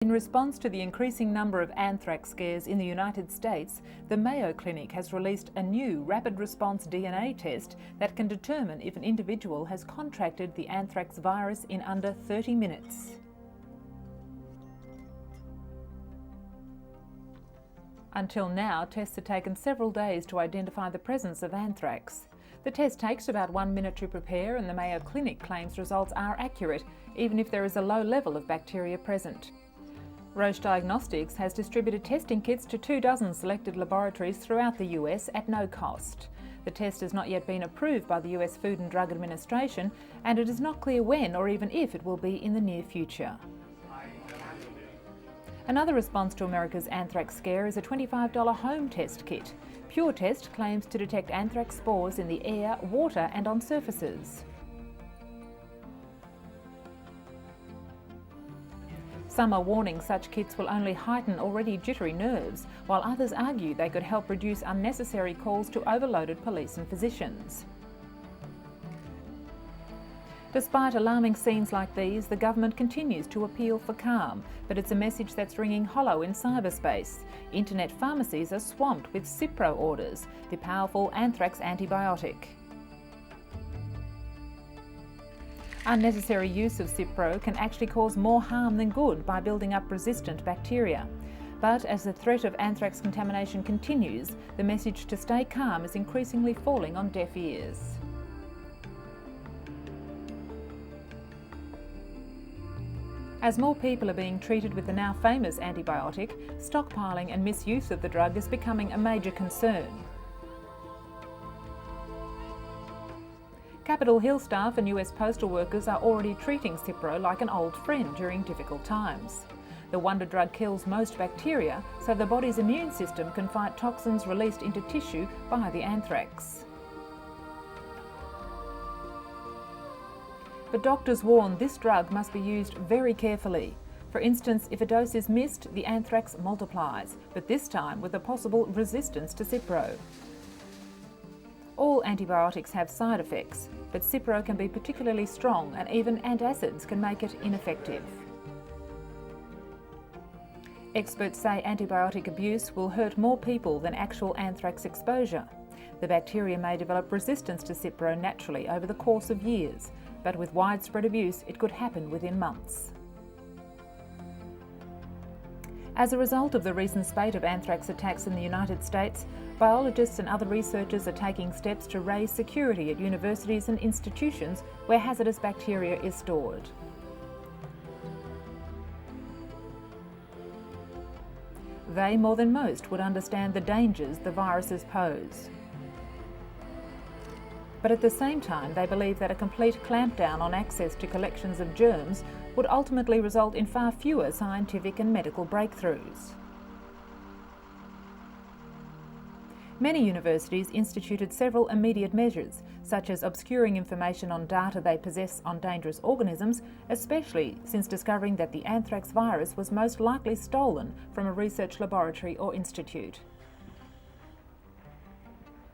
In response to the increasing number of anthrax scares in the United States, the Mayo Clinic has released a new rapid response DNA test that can determine if an individual has contracted the anthrax virus in under 30 minutes. Until now, tests have taken several days to identify the presence of anthrax. The test takes about 1 minute to prepare, and the Mayo Clinic claims results are accurate, even if there is a low level of bacteria present. Roche Diagnostics has distributed testing kits to 24 selected laboratories throughout the US at no cost. The test has not yet been approved by the US Food and Drug Administration, and it is not clear when or even if it will be in the near future. Another response to America's anthrax scare is a $25 home test kit. Pure Test claims to detect anthrax spores in the air, water and on surfaces. Some are warning such kits will only heighten already jittery nerves, while others argue they could help reduce unnecessary calls to overloaded police and physicians. Despite alarming scenes like these, the government continues to appeal for calm, but it's a message that's ringing hollow in cyberspace. Internet pharmacies are swamped with Cipro orders, the powerful anthrax antibiotic. Unnecessary use of Cipro can actually cause more harm than good by building up resistant bacteria. But as the threat of anthrax contamination continues, the message to stay calm is increasingly falling on deaf ears. As more people are being treated with the now famous antibiotic, stockpiling and misuse of the drug is becoming a major concern. Capitol Hill staff and US postal workers are already treating Cipro like an old friend during difficult times. The wonder drug kills most bacteria, so the body's immune system can fight toxins released into tissue by the anthrax. But doctors warn this drug must be used very carefully. For instance, if a dose is missed, the anthrax multiplies, but this time with a possible resistance to Cipro. All antibiotics have side effects, but Cipro can be particularly strong, and even antacids can make it ineffective. Experts say antibiotic abuse will hurt more people than actual anthrax exposure. The bacteria may develop resistance to Cipro naturally over the course of years, but with widespread abuse it could happen within months. As a result of the recent spate of anthrax attacks in the United States, biologists and other researchers are taking steps to raise security at universities and institutions where hazardous bacteria is stored. They, more than most, would understand the dangers the viruses pose. But at the same time, they believe that a complete clampdown on access to collections of germs would ultimately result in far fewer scientific and medical breakthroughs. Many universities instituted several immediate measures, such as obscuring information on data they possess on dangerous organisms, especially since discovering that the anthrax virus was most likely stolen from a research laboratory or institute.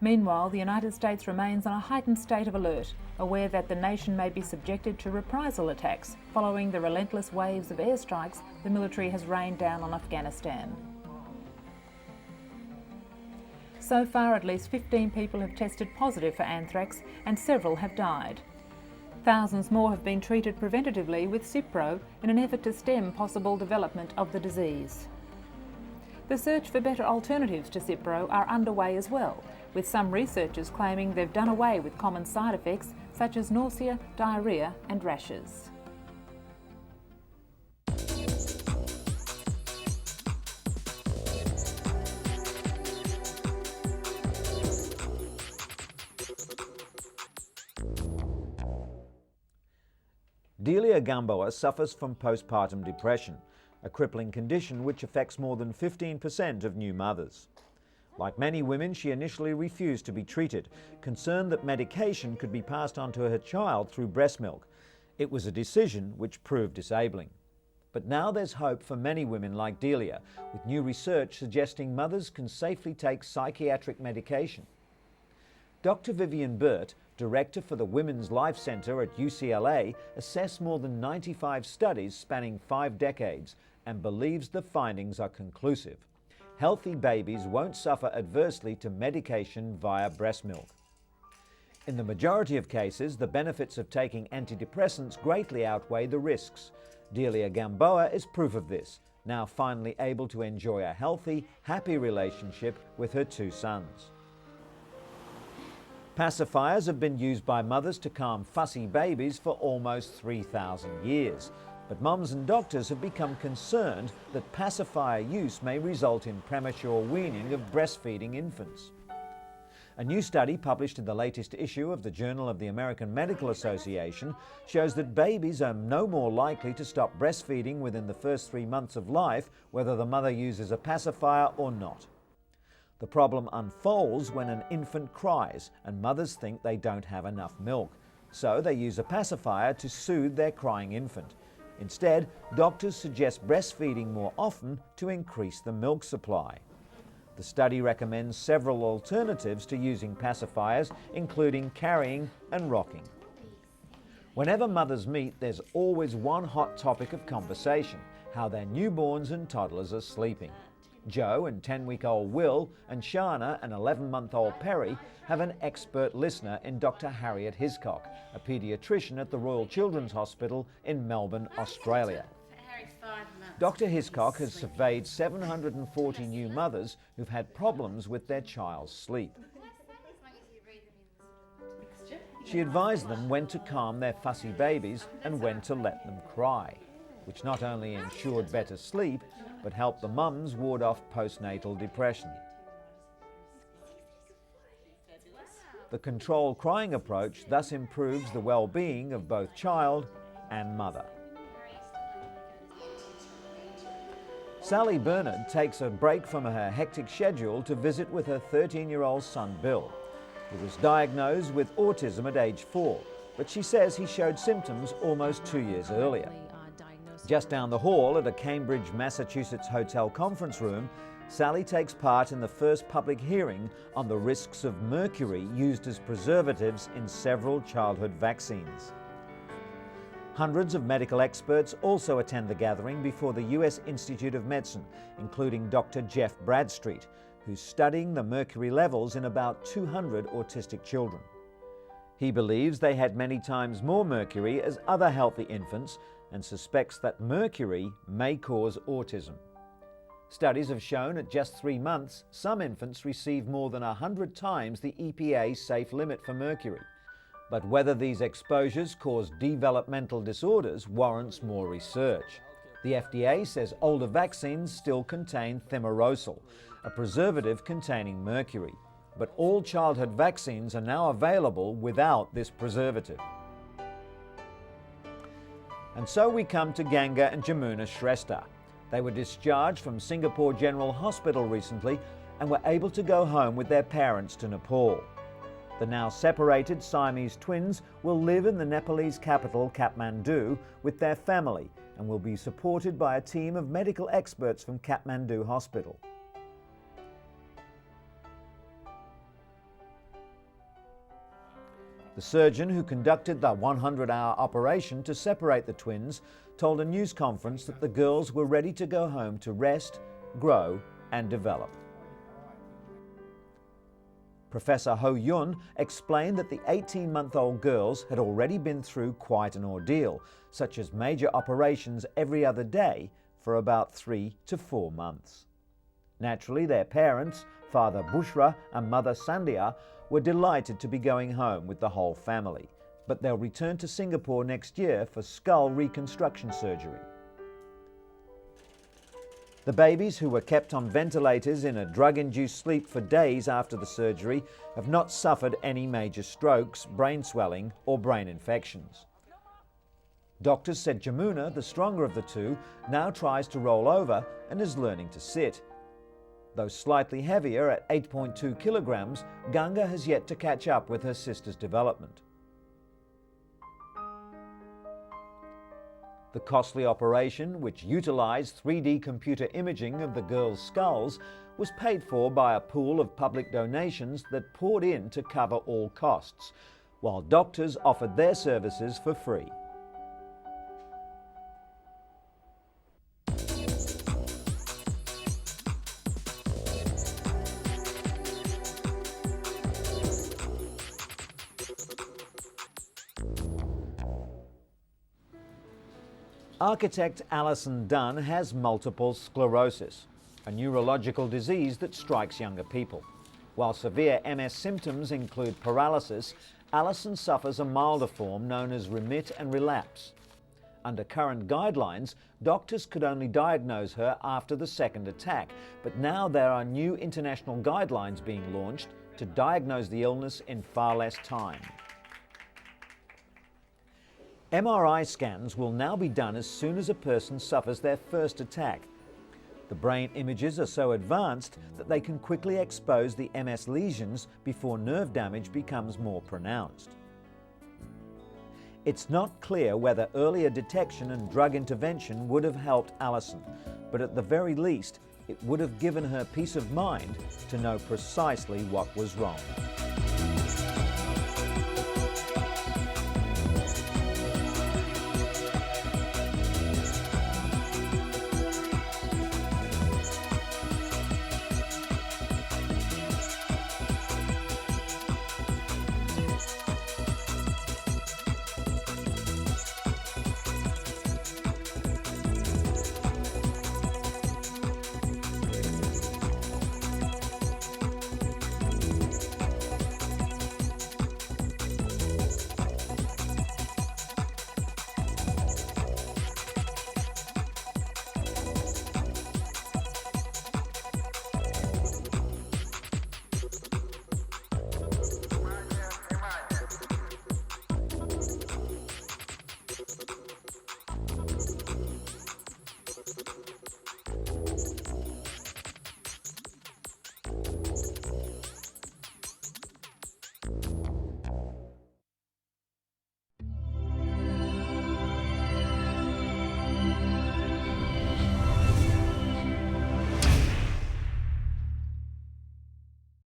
Meanwhile, the United States remains on a heightened state of alert, aware that the nation may be subjected to reprisal attacks following the relentless waves of airstrikes the military has rained down on Afghanistan. So far, at least 15 people have tested positive for anthrax and several have died. Thousands more have been treated preventatively with Cipro in an effort to stem possible development of the disease. The search for better alternatives to Cipro are underway as well, with some researchers claiming they've done away with common side effects such as nausea, diarrhea and rashes. Delia Gamboa suffers from postpartum depression, a crippling condition which affects more than 15% of new mothers. Like many women, she initially refused to be treated, concerned that medication could be passed on to her child through breast milk. It was a decision which proved disabling. But now there's hope for many women like Delia, with new research suggesting mothers can safely take psychiatric medication. Dr. Vivian Burt, director for the Women's Life Center at UCLA, assessed more than 95 studies spanning 5 decades and believes the findings are conclusive. Healthy babies won't suffer adversely to medication via breast milk. In the majority of cases, the benefits of taking antidepressants greatly outweigh the risks. Delia Gamboa is proof of this, now finally able to enjoy a healthy, happy relationship with her 2 sons. Pacifiers have been used by mothers to calm fussy babies for almost 3,000 years. But mums and doctors have become concerned that pacifier use may result in premature weaning of breastfeeding infants. A new study published in the latest issue of the Journal of the American Medical Association shows that babies are no more likely to stop breastfeeding within the first 3 months of life, whether the mother uses a pacifier or not. The problem unfolds when an infant cries and mothers think they don't have enough milk, so they use a pacifier to soothe their crying infant. Instead, doctors suggest breastfeeding more often to increase the milk supply. The study recommends several alternatives to using pacifiers, including carrying and rocking. Whenever mothers meet, there's always one hot topic of conversation: how their newborns and toddlers are sleeping. Joe and 10-week-old Will and Shana and 11-month-old Perry have an expert listener in Dr. Harriet Hiscock, a paediatrician at the Royal Children's Hospital in Melbourne, Australia. Dr. Hiscock has surveyed 740 new mothers who've had problems with their child's sleep. She advised them when to calm their fussy babies and when to let them cry, which not only ensured better sleep, but helped the mums ward off postnatal depression. The controlled crying approach thus improves the well-being of both child and mother. Sally Bernard takes a break from her hectic schedule to visit with her 13-year-old son Bill. He was diagnosed with autism at age 4, but she says he showed symptoms almost 2 years earlier. Just down the hall at a Cambridge, Massachusetts hotel conference room, Sally takes part in the first public hearing on the risks of mercury used as preservatives in several childhood vaccines. Hundreds of medical experts also attend the gathering before the US Institute of Medicine, including Dr. Jeff Bradstreet, who's studying the mercury levels in about 200 autistic children. He believes they had many times more mercury as other healthy infants and suspects that mercury may cause autism. Studies have shown at just 3 months, some infants receive more than 100 times the EPA safe limit for mercury. But whether these exposures cause developmental disorders warrants more research. The FDA says older vaccines still contain thimerosal, a preservative containing mercury. But all childhood vaccines are now available without this preservative. And so we come to Ganga and Jamuna Shrestha. They were discharged from Singapore General Hospital recently and were able to go home with their parents to Nepal. The now separated Siamese twins will live in the Nepalese capital, Kathmandu, with their family and will be supported by a team of medical experts from Kathmandu Hospital. The surgeon who conducted the 100-hour operation to separate the twins told a news conference that the girls were ready to go home to rest, grow and develop. Professor Ho Yun explained that the 18-month-old girls had already been through quite an ordeal, such as major operations every other day for about 3 to 4 months. Naturally, their parents, Father Bushra and Mother Sandhya, were delighted to be going home with the whole family, but they'll return to Singapore next year for skull reconstruction surgery. The babies, who were kept on ventilators in a drug-induced sleep for days after the surgery, have not suffered any major strokes, brain swelling or brain infections. Doctors said Jamuna, the stronger of the two, now tries to roll over and is learning to sit. Though slightly heavier at 8.2 kilograms, Ganga has yet to catch up with her sister's development. The costly operation, which utilised 3D computer imaging of the girls' skulls, was paid for by a pool of public donations that poured in to cover all costs, while doctors offered their services for free. Architect Alison Dunn has multiple sclerosis, a neurological disease that strikes younger people. While severe MS symptoms include paralysis, Alison suffers a milder form known as remit and relapse. Under current guidelines, doctors could only diagnose her after the second attack, but now there are new international guidelines being launched to diagnose the illness in far less time. MRI scans will now be done as soon as a person suffers their first attack. The brain images are so advanced that they can quickly expose the MS lesions before nerve damage becomes more pronounced. It's not clear whether earlier detection and drug intervention would have helped Alison, but at the very least, it would have given her peace of mind to know precisely what was wrong.